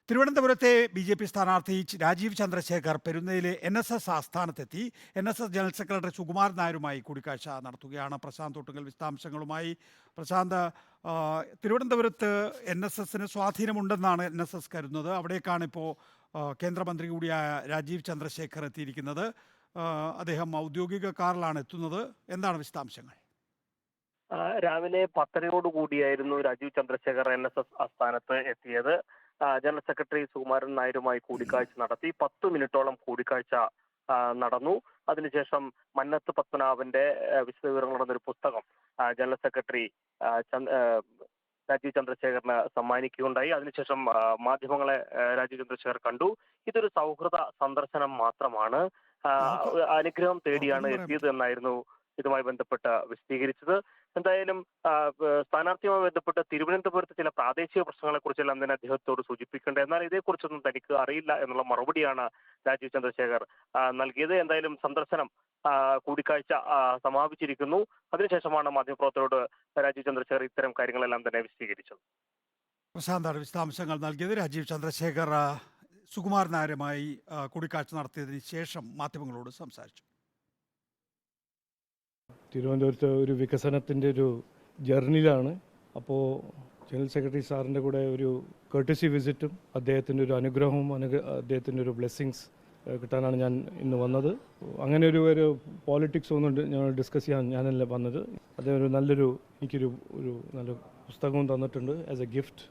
തിരുവനന്തപുരത്തെ ബി.ജെ.പി സ്ഥാനാർത്ഥി Rajeev Chandrasekhar പെരുന്നയിലെ എൻ.എസ്.എസ് ആസ്ഥാനത്തെത്തി. എൻ.എസ്.എസ് general secretary Sukumaran നായരുമായി കൂടിക്കാഴ്ച നടത്തുകയാണ്. പ്രശാന്ത് ഒട്ടുങ്കൽ വിശദാംശങ്ങളുമായി. പ്രശാന്ത്, തിരുവനന്തപുരത്ത് എൻ.എസ്.എസിന് സ്വാധീനമുണ്ടെന്നാണ് എൻ.എസ്.എസ് കരുതുന്നത്. അവിടേക്കാണ് ഇപ്പോൾ കേന്ദ്രമന്ത്രി കൂടിയായ രാജീവ് ചന്ദ്രശേഖർ എത്തിയിരിക്കുന്നത്. അദ്ദേഹം ഔദ്യോഗിക കാറിലാണ് എത്തുന്നത്. എന്താണ് വിശദാംശങ്ങൾ? രാവിലെ 10:00 കൂടിയായിരുന്നു രാജീവ് ചന്ദ്രശേഖർ NSS ആസ്ഥാനത്ത് എത്തിയത്. ജനറൽ സെക്രട്ടറി സുകുമാരൻ നായരുമായി കൂടിക്കാഴ്ച നടത്തി. 10 മിനിറ്റോളം കൂടിക്കാഴ്ച നടന്നു. അതിനുശേഷം മന്നത്ത് പത്മനാഭന്റെ വിശദവിവരങ്ങളടങ്ങുന്ന ഒരു പുസ്തകം ജനറൽ സെക്രട്ടറി രാജീവ് ചന്ദ്രശേഖറിന് സമ്മാനിക്കുകയുണ്ടായി. അതിനുശേഷം മാധ്യമങ്ങളെ രാജീവ് ചന്ദ്രശേഖർ കണ്ടു. ഇതൊരു സൗഹൃദ സന്ദർശനം മാത്രമാണ്, അനുഗ്രഹം തേടിയാണ് എത്തിയത് എന്നായിരുന്നു ഇതുമായി ബന്ധപ്പെട്ട് വിശദീകരിച്ചത്. എന്തായാലും സ്ഥാനാർത്ഥിയുമായി ബന്ധപ്പെട്ട് തിരുവനന്തപുരത്ത് ചില പ്രാദേശിക പ്രശ്നങ്ങളെ കുറിച്ചെല്ലാം തന്നെ അദ്ദേഹത്തോട് സൂചിപ്പിക്കേണ്ടത്, എന്നാൽ ഇതേക്കുറിച്ചൊന്നും തനിക്ക് അറിയില്ല എന്നുള്ള മറുപടിയാണ് രാജീവ് ചന്ദ്രശേഖർ നൽകിയത്. എന്തായാലും സന്ദർശനം കൂടിക്കാഴ്ച സമാപിച്ചിരിക്കുന്നു. അതിനുശേഷമാണ് മാധ്യമപ്രവർത്തകരോട് രാജീവ് ചന്ദ്രശേഖർ ഇത്തരം കാര്യങ്ങളെല്ലാം തന്നെ വിശദീകരിച്ചത്. പ്രശാന്താണ് വിശദാംശങ്ങൾ നൽകിയത്. രാജീവ് ചന്ദ്രശേഖർ സുകുമാരൻ നായരുമായി കൂടിക്കാഴ്ച നടത്തിയതിന് ശേഷം മാധ്യമങ്ങളോട് സംസാരിച്ചു. തിരുവനന്തപുരത്ത് ഒരു വികസനത്തിൻ്റെ ഒരു ജേർണിയിലാണ്. അപ്പോൾ ജനറൽ സെക്രട്ടറി സാറിൻ്റെ കൂടെ ഒരു കർട്ടസി വിസിറ്റും അദ്ദേഹത്തിൻ്റെ ഒരു അനുഗ്രഹവും അദ്ദേഹത്തിൻ്റെ ഒരു ബ്ലെസ്സിങ്സ് കിട്ടാനാണ് ഞാൻ ഇന്ന് വന്നത്. അങ്ങനെ ഒരു പോളിറ്റിക്സ് ഒന്നും ഞങ്ങൾ ഡിസ്കസ് ചെയ്യാൻ ഞാനല്ല വന്നത്. അദ്ദേഹം എനിക്കൊരു നല്ല പുസ്തകവും തന്നിട്ടുണ്ട് ആസ് എ ഗിഫ്റ്റ്.